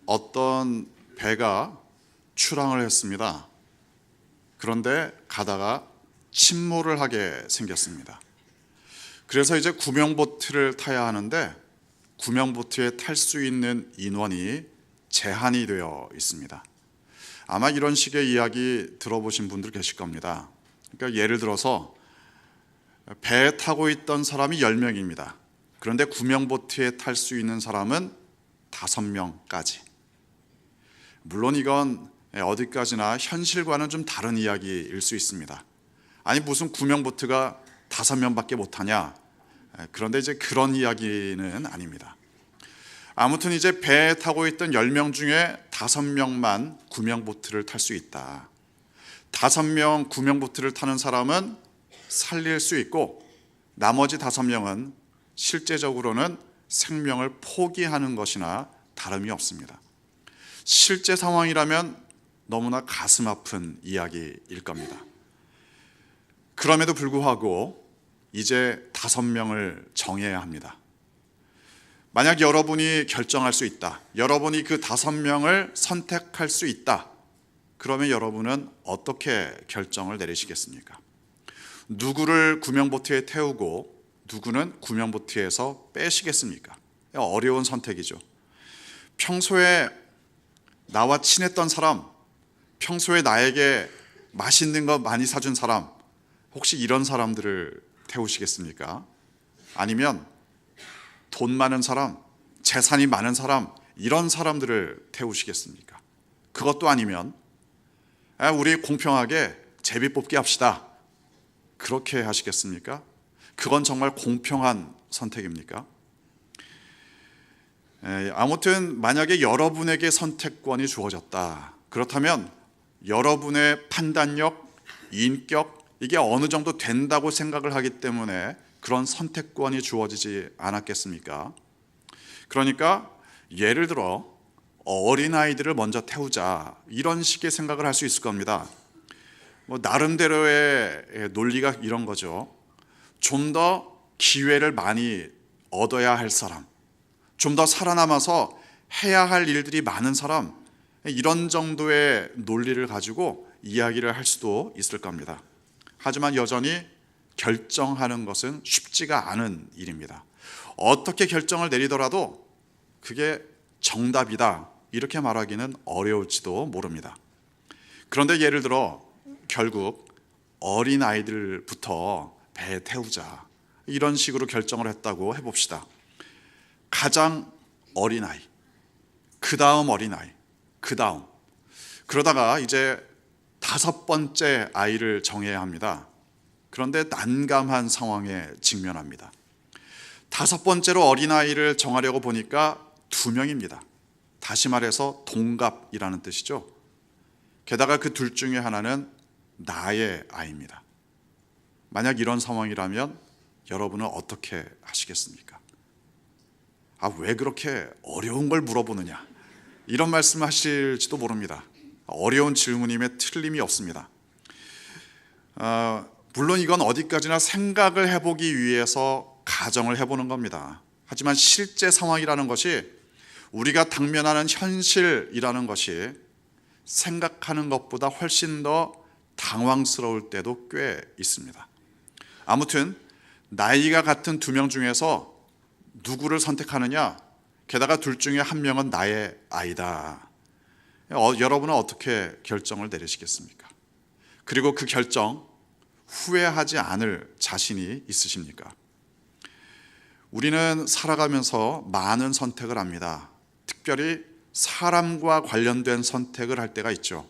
어떤 배가 출항을 했습니다. 그런데 가다가 침몰을 하게 생겼습니다. 그래서 이제 구명보트를 타야 하는데 구명보트에 탈 수 있는 인원이 제한이 되어 있습니다. 아마 이런 식의 이야기 들어보신 분들 계실 겁니다. 그러니까 예를 들어서 배에 타고 있던 사람이 10명입니다. 그런데 구명보트에 탈 수 있는 사람은 5명까지. 물론 이건 어디까지나 현실과는 좀 다른 이야기일 수 있습니다. 아니 무슨 구명보트가 5명밖에 못 타냐? 그런데 이제 그런 이야기는 아닙니다. 아무튼 이제 배에 타고 있던 10명 중에 5명만 구명보트를 탈 수 있다. 5명 구명보트를 타는 사람은 살릴 수 있고 나머지 5명은 실제적으로는 생명을 포기하는 것이나 다름이 없습니다. 실제 상황이라면 너무나 가슴 아픈 이야기일 겁니다. 그럼에도 불구하고 이제 5명을 정해야 합니다. 만약 여러분이 결정할 수 있다, 여러분이 그 5명을 선택할 수 있다, 그러면 여러분은 어떻게 결정을 내리시겠습니까? 누구를 구명보트에 태우고 누구는 구명보트에서 빼시겠습니까? 어려운 선택이죠. 평소에 나와 친했던 사람, 평소에 나에게 맛있는 거 많이 사준 사람, 혹시 이런 사람들을 태우시겠습니까? 아니면 돈 많은 사람, 재산이 많은 사람, 이런 사람들을 태우시겠습니까? 그것도 아니면 우리 공평하게 제비뽑기 합시다, 그렇게 하시겠습니까? 그건 정말 공평한 선택입니까? 아무튼 만약에 여러분에게 선택권이 주어졌다, 그렇다면 여러분의 판단력, 인격, 이게 어느 정도 된다고 생각을 하기 때문에 그런 선택권이 주어지지 않았겠습니까? 그러니까 예를 들어 어린아이들을 먼저 태우자, 이런 식의 생각을 할 수 있을 겁니다. 나름대로의 논리가 이런 거죠. 좀 더 기회를 많이 얻어야 할 사람, 좀 더 살아남아서 해야 할 일들이 많은 사람, 이런 정도의 논리를 가지고 이야기를 할 수도 있을 겁니다. 하지만 여전히 결정하는 것은 쉽지가 않은 일입니다. 어떻게 결정을 내리더라도 그게 정답이다, 이렇게 말하기는 어려울지도 모릅니다. 그런데 예를 들어 결국 어린아이들부터 배에 태우자, 이런 식으로 결정을 했다고 해봅시다. 가장 어린아이, 그 다음 어린아이, 그 다음, 그러다가 이제 5번째 아이를 정해야 합니다. 그런데 난감한 상황에 직면합니다. 5번째로 어린아이를 정하려고 보니까 2명입니다. 다시 말해서 동갑이라는 뜻이죠. 게다가 그 둘 중에 하나는 나의 아이입니다. 만약 이런 상황이라면 여러분은 어떻게 하시겠습니까? 왜 그렇게 어려운 걸 물어보느냐, 이런 말씀을 하실지도 모릅니다. 어려운 질문임에 틀림이 없습니다. 물론 이건 어디까지나 생각을 해보기 위해서 가정을 해보는 겁니다. 하지만 실제 상황이라는 것이, 우리가 당면하는 현실이라는 것이 생각하는 것보다 훨씬 더 당황스러울 때도 꽤 있습니다. 아무튼 나이가 같은 2명 중에서 누구를 선택하느냐, 게다가 둘 중에 한 명은 나의 아이다. 여러분은 어떻게 결정을 내리시겠습니까? 그리고 그 결정 후회하지 않을 자신이 있으십니까? 우리는 살아가면서 많은 선택을 합니다. 특별히 사람과 관련된 선택을 할 때가 있죠.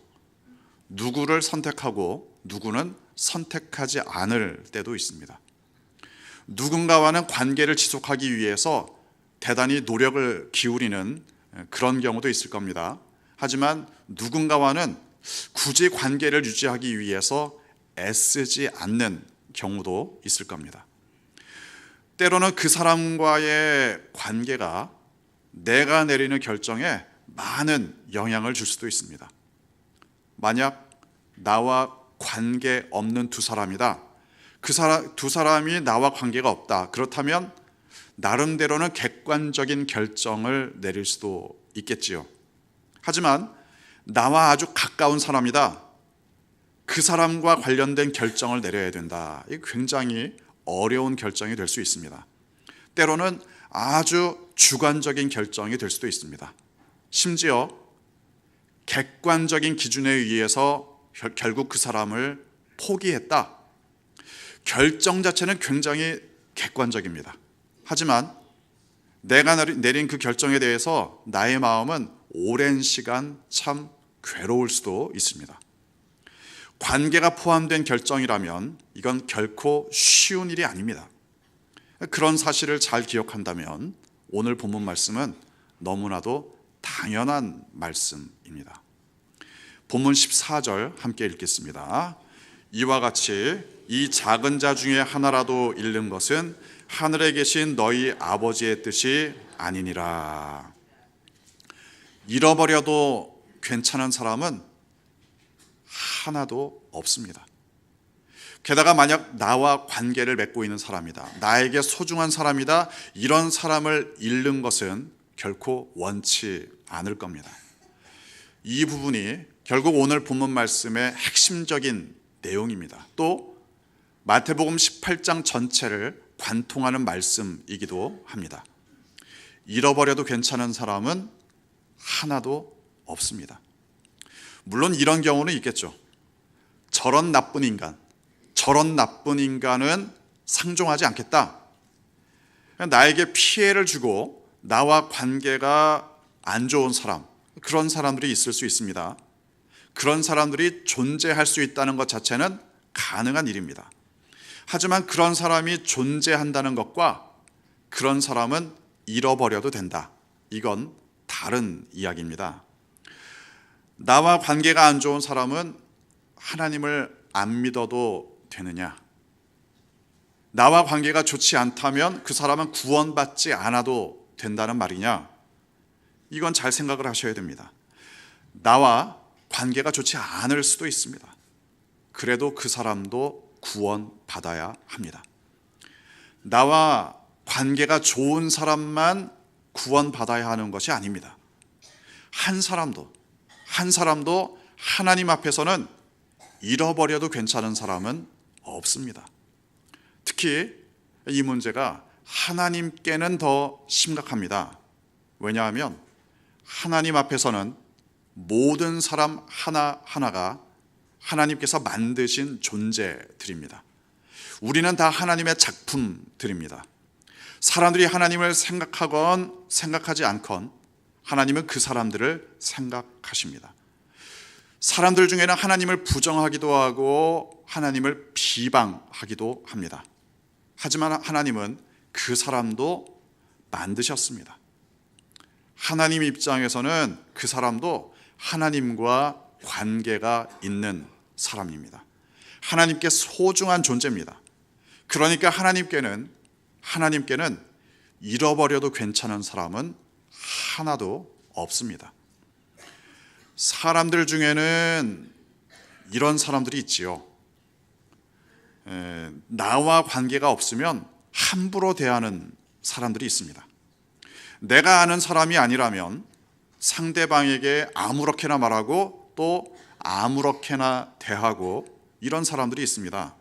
누구를 선택하고 누구는 선택하지 않을 때도 있습니다. 누군가와는 관계를 지속하기 위해서 대단히 노력을 기울이는 그런 경우도 있을 겁니다. 하지만 누군가와는 굳이 관계를 유지하기 위해서 애쓰지 않는 경우도 있을 겁니다. 때로는 그 사람과의 관계가 내가 내리는 결정에 많은 영향을 줄 수도 있습니다. 만약 나와 관계 없는 2사람이다, 그 두 사람이 나와 관계가 없다, 그렇다면 나름대로는 객관적인 결정을 내릴 수도 있겠지요. 하지만 나와 아주 가까운 사람이다. 그 사람과 관련된 결정을 내려야 된다. 이게 굉장히 어려운 결정이 될 수 있습니다. 때로는 아주 주관적인 결정이 될 수도 있습니다. 심지어 객관적인 기준에 의해서 결국 그 사람을 포기했다. 결정 자체는 굉장히 객관적입니다. 하지만 내가 내린 그 결정에 대해서 나의 마음은 오랜 시간 참 괴로울 수도 있습니다. 관계가 포함된 결정이라면 이건 결코 쉬운 일이 아닙니다. 그런 사실을 잘 기억한다면 오늘 본문 말씀은 너무나도 당연한 말씀입니다. 본문 14절 함께 읽겠습니다. 이와 같이 이 작은 자 중에 하나라도 잃는 것은 하늘에 계신 너희 아버지의 뜻이 아니니라. 잃어버려도 괜찮은 사람은 하나도 없습니다. 게다가 만약 나와 관계를 맺고 있는 사람이다, 나에게 소중한 사람이다, 이런 사람을 잃는 것은 결코 원치 않을 겁니다. 이 부분이 결국 오늘 본문 말씀의 핵심적인 내용입니다. 또 마태복음 18장 전체를 관통하는 말씀이기도 합니다. 잃어버려도 괜찮은 사람은 하나도 없습니다. 물론 이런 경우는 있겠죠. 저런 나쁜 인간은 상종하지 않겠다. 나에게 피해를 주고 나와 관계가 안 좋은 사람, 그런 사람들이 있을 수 있습니다. 그런 사람들이 존재할 수 있다는 것 자체는 가능한 일입니다. 하지만 그런 사람이 존재한다는 것과 그런 사람은 잃어버려도 된다, 이건 다른 이야기입니다. 나와 관계가 안 좋은 사람은 하나님을 안 믿어도 되느냐? 나와 관계가 좋지 않다면 그 사람은 구원받지 않아도 된다는 말이냐? 이건 잘 생각을 하셔야 됩니다. 나와 관계가 좋지 않을 수도 있습니다. 그래도 그 사람도 구원받아야 합니다. 나와 관계가 좋은 사람만 구원받아야 하는 것이 아닙니다. 한 사람도 하나님 앞에서는 잃어버려도 괜찮은 사람은 없습니다. 특히 이 문제가 하나님께는 더 심각합니다. 왜냐하면 하나님 앞에서는 모든 사람 하나하나가 하나님께서 만드신 존재들입니다. 우리는 다 하나님의 작품들입니다. 사람들이 하나님을 생각하건 생각하지 않건 하나님은 그 사람들을 생각하십니다. 사람들 중에는 하나님을 부정하기도 하고 하나님을 비방하기도 합니다. 하지만 하나님은 그 사람도 만드셨습니다. 하나님 입장에서는 그 사람도 하나님과 관계가 있는 사람입니다. 하나님께 소중한 존재입니다. 그러니까 하나님께는 잃어버려도 괜찮은 사람은 하나도 없습니다. 사람들 중에는 이런 사람들이 있지요. 나와 관계가 없으면 함부로 대하는 사람들이 있습니다. 내가 아는 사람이 아니라면 상대방에게 아무렇게나 말하고 또 아무렇게나 대하고 이런 사람들이 있습니다.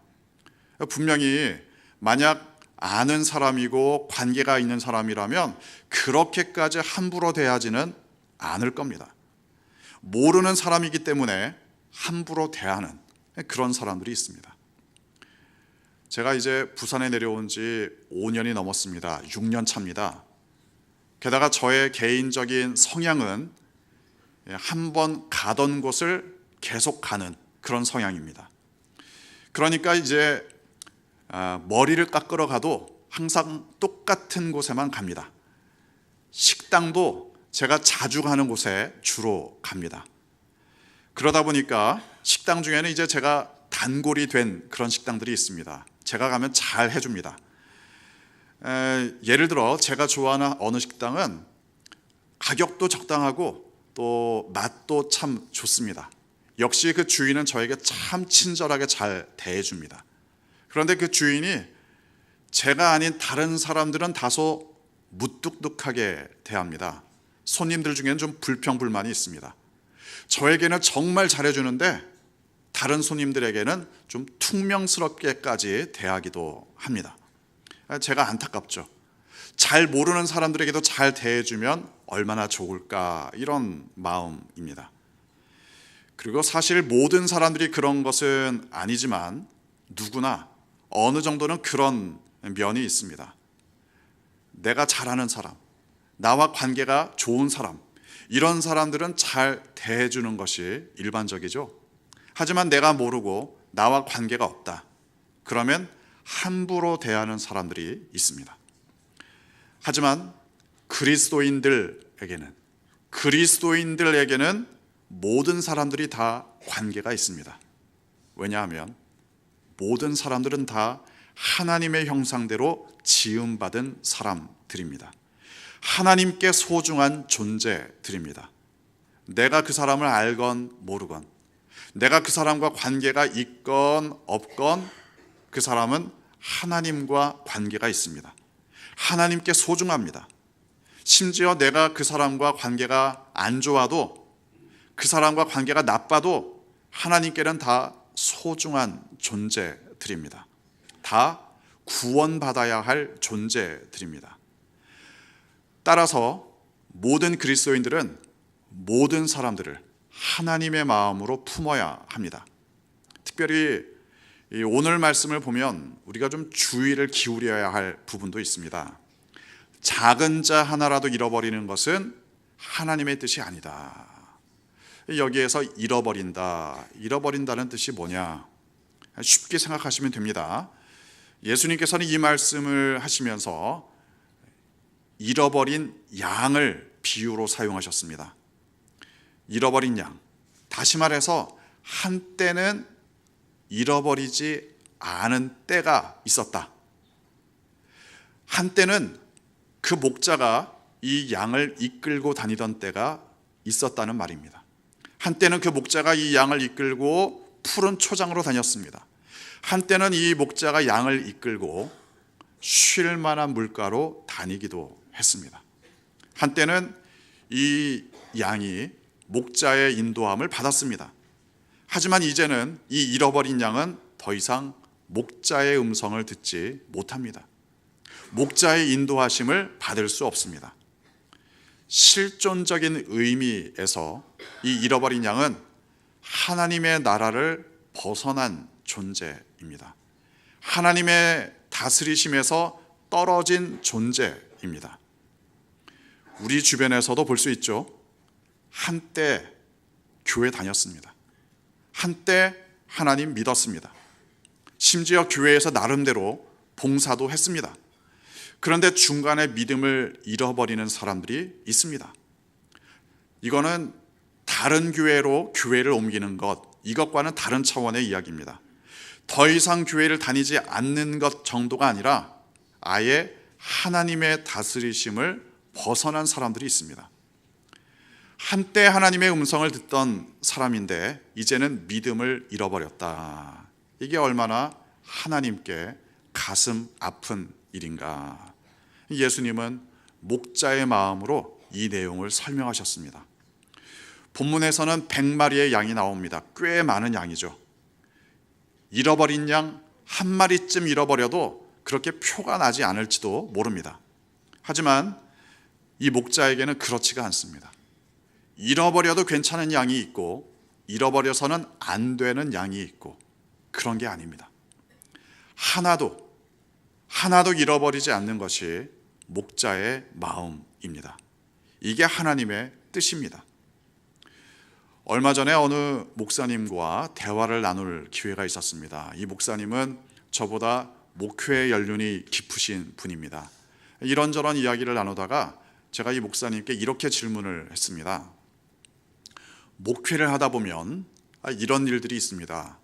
분명히 만약 아는 사람이고 관계가 있는 사람이라면 그렇게까지 함부로 대하지는 않을 겁니다. 모르는 사람이기 때문에 함부로 대하는 그런 사람들이 있습니다. 제가 이제 부산에 내려온 지 5년이 넘었습니다. 6년 차입니다. 게다가 저의 개인적인 성향은 한번 가던 곳을 계속 가는 그런 성향입니다. 그러니까 이제 머리를 깎으러 가도 항상 똑같은 곳에만 갑니다. 식당도 제가 자주 가는 곳에 주로 갑니다. 그러다 보니까 식당 중에는 이제 제가 단골이 된 그런 식당들이 있습니다. 제가 가면 잘 해줍니다. 예를 들어 제가 좋아하는 어느 식당은 가격도 적당하고 또 맛도 참 좋습니다. 역시 그 주인은 저에게 참 친절하게 잘 대해줍니다. 그런데 그 주인이 제가 아닌 다른 사람들은 다소 무뚝뚝하게 대합니다. 손님들 중에는 좀 불평불만이 있습니다. 저에게는 정말 잘해주는데 다른 손님들에게는 좀 퉁명스럽게까지 대하기도 합니다. 제가 안타깝죠. 잘 모르는 사람들에게도 잘 대해주면 얼마나 좋을까, 이런 마음입니다. 그리고 사실 모든 사람들이 그런 것은 아니지만 누구나 어느 정도는 그런 면이 있습니다. 내가 잘하는 사람, 나와 관계가 좋은 사람, 이런 사람들은 잘 대해주는 것이 일반적이죠. 하지만 내가 모르고 나와 관계가 없다, 그러면 함부로 대하는 사람들이 있습니다. 하지만 그리스도인들에게는 모든 사람들이 다 관계가 있습니다. 왜냐하면 모든 사람들은 다 하나님의 형상대로 지음받은 사람들입니다. 하나님께 소중한 존재들입니다. 내가 그 사람을 알건 모르건, 내가 그 사람과 관계가 있건 없건, 그 사람은 하나님과 관계가 있습니다. 하나님께 소중합니다. 심지어 내가 그 사람과 관계가 안 좋아도, 그 사람과 관계가 나빠도 하나님께는 다 소중한 존재들입니다. 다 구원받아야 할 존재들입니다. 따라서 모든 그리스도인들은 모든 사람들을 하나님의 마음으로 품어야 합니다. 특별히 오늘 말씀을 보면 우리가 좀 주의를 기울여야 할 부분도 있습니다. 작은 자 하나라도 잃어버리는 것은 하나님의 뜻이 아니다. 여기에서 잃어버린다는 뜻이 뭐냐? 쉽게 생각하시면 됩니다. 예수님께서는 이 말씀을 하시면서 잃어버린 양을 비유로 사용하셨습니다. 잃어버린 양, 다시 말해서 한때는 잃어버리지 않은 때가 있었다. 한때는 그 목자가 이 양을 이끌고 다니던 때가 있었다는 말입니다. 한때는 그 목자가 이 양을 이끌고 푸른 초장으로 다녔습니다. 한때는 이 목자가 양을 이끌고 쉴 만한 물가로 다니기도 했습니다. 한때는 이 양이 목자의 인도함을 받았습니다. 하지만 이제는 이 잃어버린 양은 더 이상 목자의 음성을 듣지 못합니다. 목자의 인도하심을 받을 수 없습니다. 실존적인 의미에서 이 잃어버린 양은 하나님의 나라를 벗어난 존재입니다. 하나님의 다스리심에서 떨어진 존재입니다. 우리 주변에서도 볼 수 있죠. 한때 교회 다녔습니다. 한때 하나님 믿었습니다. 심지어 교회에서 나름대로 봉사도 했습니다. 그런데 중간에 믿음을 잃어버리는 사람들이 있습니다. 이거는 다른 교회로 교회를 옮기는 것, 이것과는 다른 차원의 이야기입니다. 더 이상 교회를 다니지 않는 것 정도가 아니라 아예 하나님의 다스리심을 벗어난 사람들이 있습니다. 한때 하나님의 음성을 듣던 사람인데 이제는 믿음을 잃어버렸다. 이게 얼마나 하나님께 가슴 아픈 일인가. 예수님은 목자의 마음으로 이 내용을 설명하셨습니다. 본문에서는 100마리의 양이 나옵니다. 꽤 많은 양이죠. 잃어버린 양 한 마리쯤 잃어버려도 그렇게 표가 나지 않을지도 모릅니다. 하지만 이 목자에게는 그렇지가 않습니다. 잃어버려도 괜찮은 양이 있고 잃어버려서는 안 되는 양이 있고 그런 게 아닙니다. 하나도 잃어버리지 않는 것이 목자의 마음입니다. 이게 하나님의 뜻입니다. 얼마 전에 어느 목사님과 대화를 나눌 기회가 있었습니다. 이 목사님은 저보다 목회 연륜이 깊으신 분입니다. 이런저런 이야기를 나누다가 제가 이 목사님께 이렇게 질문을 했습니다. 목회를 하다 보면 이런 일들이 있습니다.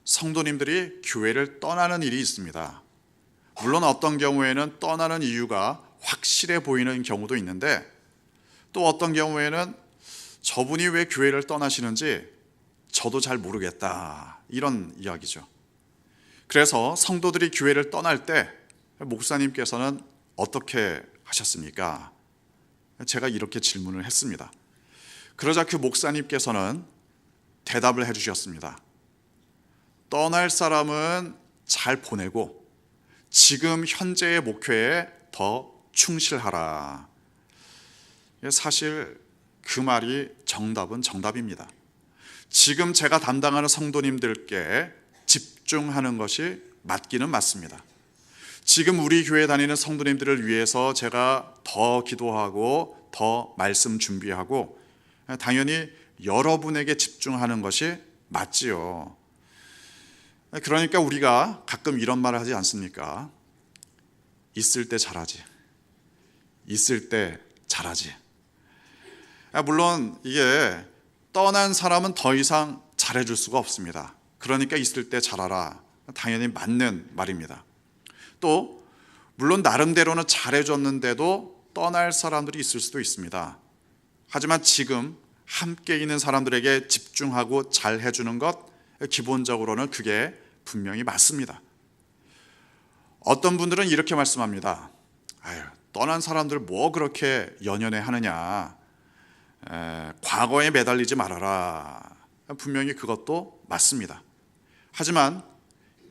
성도님들이 교회를 떠나는 일이 있습니다. 물론 어떤 경우에는 떠나는 이유가 확실해 보이는 경우도 있는데 또 어떤 경우에는 저분이 왜 교회를 떠나시는지 저도 잘 모르겠다, 이런 이야기죠. 그래서 성도들이 교회를 떠날 때 목사님께서는 어떻게 하셨습니까? 제가 이렇게 질문을 했습니다. 그러자 그 목사님께서는 대답을 해주셨습니다. 떠날 사람은 잘 보내고 지금 현재의 목표에 더 충실하라. 사실 그 말이 정답입니다. 지금 제가 담당하는 성도님들께 집중하는 것이 맞기는 맞습니다. 지금 우리 교회 다니는 성도님들을 위해서 제가 더 기도하고 더 말씀 준비하고 당연히 여러분에게 집중하는 것이 맞지요. 그러니까 우리가 가끔 이런 말을 하지 않습니까? 있을 때 잘하지. 있을 때 잘하지. 물론 이게 떠난 사람은 더 이상 잘해줄 수가 없습니다. 그러니까 있을 때 잘하라. 당연히 맞는 말입니다. 또 물론 나름대로는 잘해줬는데도 떠날 사람들이 있을 수도 있습니다. 하지만 지금 함께 있는 사람들에게 집중하고 잘 해주는 것, 기본적으로는 그게 분명히 맞습니다. 어떤 분들은 이렇게 말씀합니다. 아유, 떠난 사람들 뭐 그렇게 연연해 하느냐. 과거에 매달리지 말아라. 분명히 그것도 맞습니다. 하지만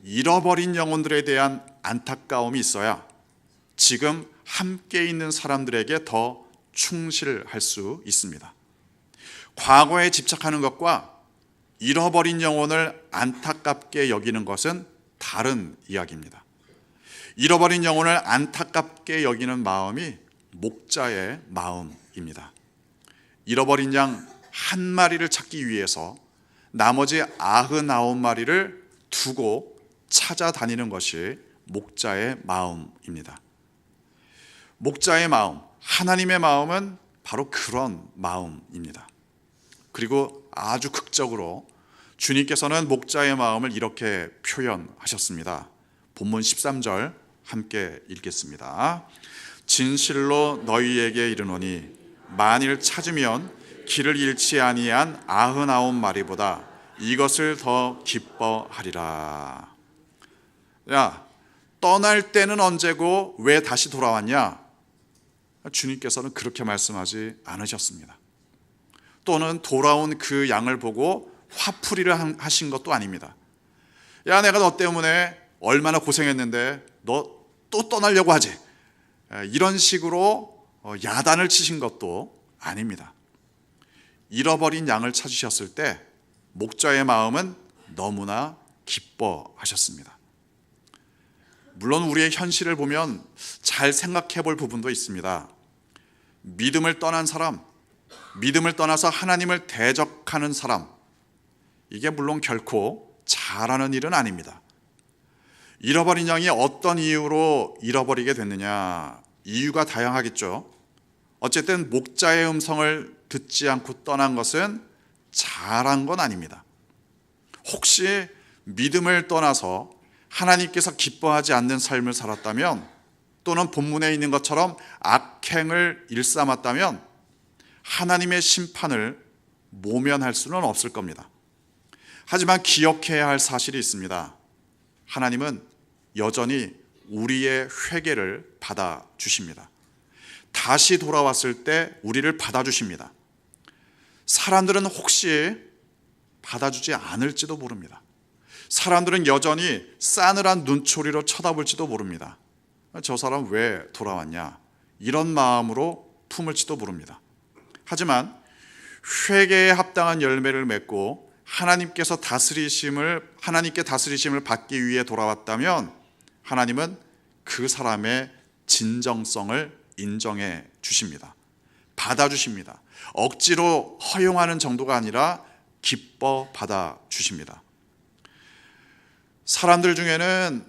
잃어버린 영혼들에 대한 안타까움이 있어야 지금 함께 있는 사람들에게 더 충실할 수 있습니다. 과거에 집착하는 것과 잃어버린 영혼을 안타깝게 여기는 것은 다른 이야기입니다. 잃어버린 영혼을 안타깝게 여기는 마음이 목자의 마음입니다. 잃어버린 양 한 마리를 찾기 위해서 나머지 99마리를 두고 찾아다니는 것이 목자의 마음입니다. 목자의 마음, 하나님의 마음은 바로 그런 마음입니다. 그리고 아주 극적으로 주님께서는 목자의 마음을 이렇게 표현하셨습니다. 본문 13절 함께 읽겠습니다. 진실로 너희에게 이르노니 만일 찾으면 길을 잃지 아니한 99마리보다 이것을 더 기뻐하리라. 야, 떠날 때는 언제고 왜 다시 돌아왔냐? 주님께서는 그렇게 말씀하지 않으셨습니다. 또는 돌아온 그 양을 보고 화풀이를 하신 것도 아닙니다. 야, 내가 너 때문에 얼마나 고생했는데 너 또 떠나려고 하지? 이런 식으로 야단을 치신 것도 아닙니다. 잃어버린 양을 찾으셨을 때 목자의 마음은 너무나 기뻐하셨습니다. 물론 우리의 현실을 보면 잘 생각해 볼 부분도 있습니다. 믿음을 떠난 사람, 믿음을 떠나서 하나님을 대적하는 사람, 이게 물론 결코 잘하는 일은 아닙니다. 잃어버린 양이 어떤 이유로 잃어버리게 됐느냐? 이유가 다양하겠죠. 어쨌든 목자의 음성을 듣지 않고 떠난 것은 잘한 건 아닙니다. 혹시 믿음을 떠나서 하나님께서 기뻐하지 않는 삶을 살았다면, 또는 본문에 있는 것처럼 악행을 일삼았다면 하나님의 심판을 모면할 수는 없을 겁니다. 하지만 기억해야 할 사실이 있습니다. 하나님은 여전히 우리의 회개를 받아주십니다. 다시 돌아왔을 때 우리를 받아주십니다. 사람들은 혹시 받아주지 않을지도 모릅니다. 사람들은 여전히 싸늘한 눈초리로 쳐다볼지도 모릅니다. 저 사람 왜 돌아왔냐? 이런 마음으로 품을지도 모릅니다. 하지만 회개에 합당한 열매를 맺고 하나님께 다스리심을 받기 위해 돌아왔다면 하나님은 그 사람의 진정성을 인정해 주십니다. 받아주십니다. 억지로 허용하는 정도가 아니라 기뻐 받아주십니다. 사람들 중에는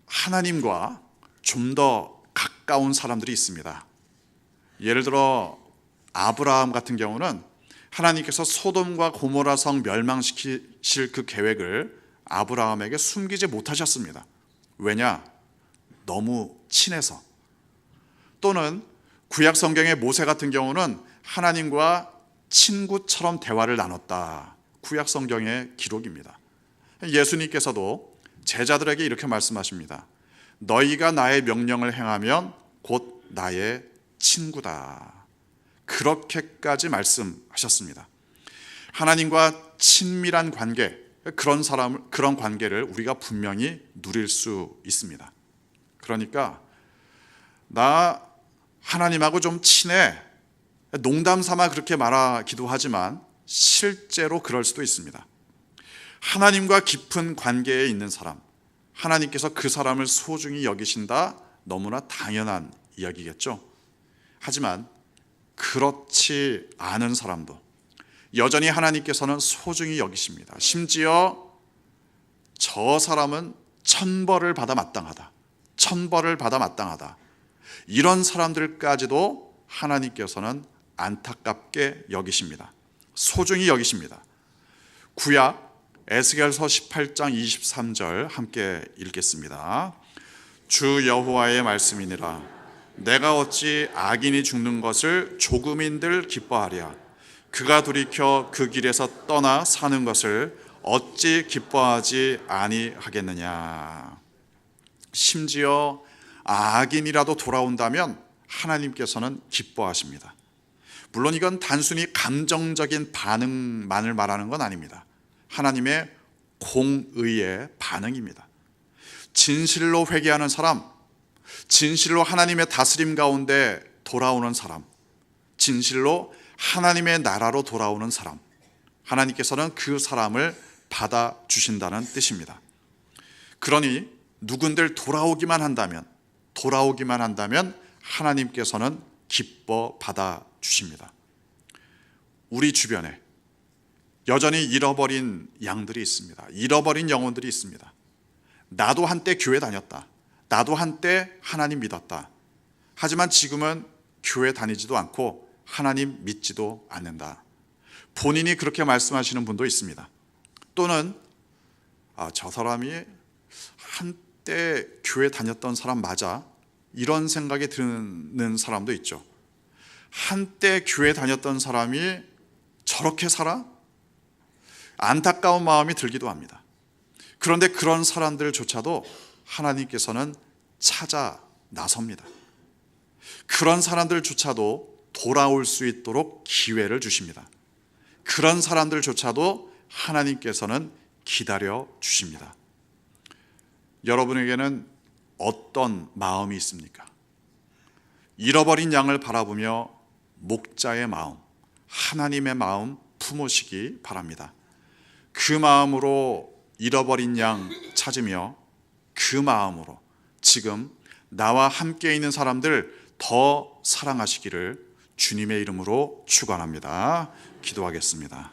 하나님과 좀 더 가까운 사람들이 있습니다. 예를 들어 아브라함 같은 경우는 하나님께서 소돔과 고모라 성 멸망시키실 그 계획을 아브라함에게 숨기지 못하셨습니다. 왜냐? 너무 친해서. 또는 구약 성경의 모세 같은 경우는 하나님과 친구처럼 대화를 나눴다. 구약 성경의 기록입니다. 예수님께서도 제자들에게 이렇게 말씀하십니다. 너희가 나의 명령을 행하면 곧 나의 친구다. 그렇게까지 말씀하셨습니다. 하나님과 친밀한 관계, 그런 관계를 우리가 분명히 누릴 수 있습니다. 그러니까 나 하나님하고 좀 친해, 농담 삼아 그렇게 말하기도 하지만 실제로 그럴 수도 있습니다. 하나님과 깊은 관계에 있는 사람, 하나님께서 그 사람을 소중히 여기신다, 너무나 당연한 이야기겠죠. 하지만 그렇지 않은 사람도 여전히 하나님께서는 소중히 여기십니다. 심지어 저 사람은 천벌을 받아 마땅하다, 천벌을 받아 마땅하다, 이런 사람들까지도 하나님께서는 안타깝게 여기십니다. 소중히 여기십니다. 구약 에스겔서 18장 23절 함께 읽겠습니다. 주 여호와의 말씀이니라. 내가 어찌 악인이 죽는 것을 조금인들 기뻐하랴. 그가 돌이켜 그 길에서 떠나 사는 것을 어찌 기뻐하지 아니하겠느냐. 심지어 악인이라도 돌아온다면 하나님께서는 기뻐하십니다. 물론 이건 단순히 감정적인 반응만을 말하는 건 아닙니다. 하나님의 공의의 반응입니다. 진실로 회개하는 사람, 진실로 하나님의 다스림 가운데 돌아오는 사람, 진실로 하나님의 나라로 돌아오는 사람, 하나님께서는 그 사람을 받아주신다는 뜻입니다. 그러니 누군들 돌아오기만 한다면 하나님께서는 기뻐 받아주십니다. 우리 주변에 여전히 잃어버린 양들이 있습니다. 잃어버린 영혼들이 있습니다. 나도 한때 교회 다녔다. 나도 한때 하나님 믿었다. 하지만 지금은 교회 다니지도 않고 하나님 믿지도 않는다. 본인이 그렇게 말씀하시는 분도 있습니다. 또는 저 사람이 한때 교회 다녔던 사람 맞아? 이런 생각이 드는 사람도 있죠. 한때 교회 다녔던 사람이 저렇게 살아? 안타까운 마음이 들기도 합니다. 그런데 그런 사람들조차도 하나님께서는 찾아 나섭니다. 그런 사람들조차도 돌아올 수 있도록 기회를 주십니다. 그런 사람들조차도 하나님께서는 기다려 주십니다. 여러분에게는 어떤 마음이 있습니까? 잃어버린 양을 바라보며 목자의 마음, 하나님의 마음 품으시기 바랍니다. 그 마음으로 잃어버린 양 찾으며 그 마음으로 지금 나와 함께 있는 사람들 더 사랑하시기를 주님의 이름으로 축원합니다. 기도하겠습니다.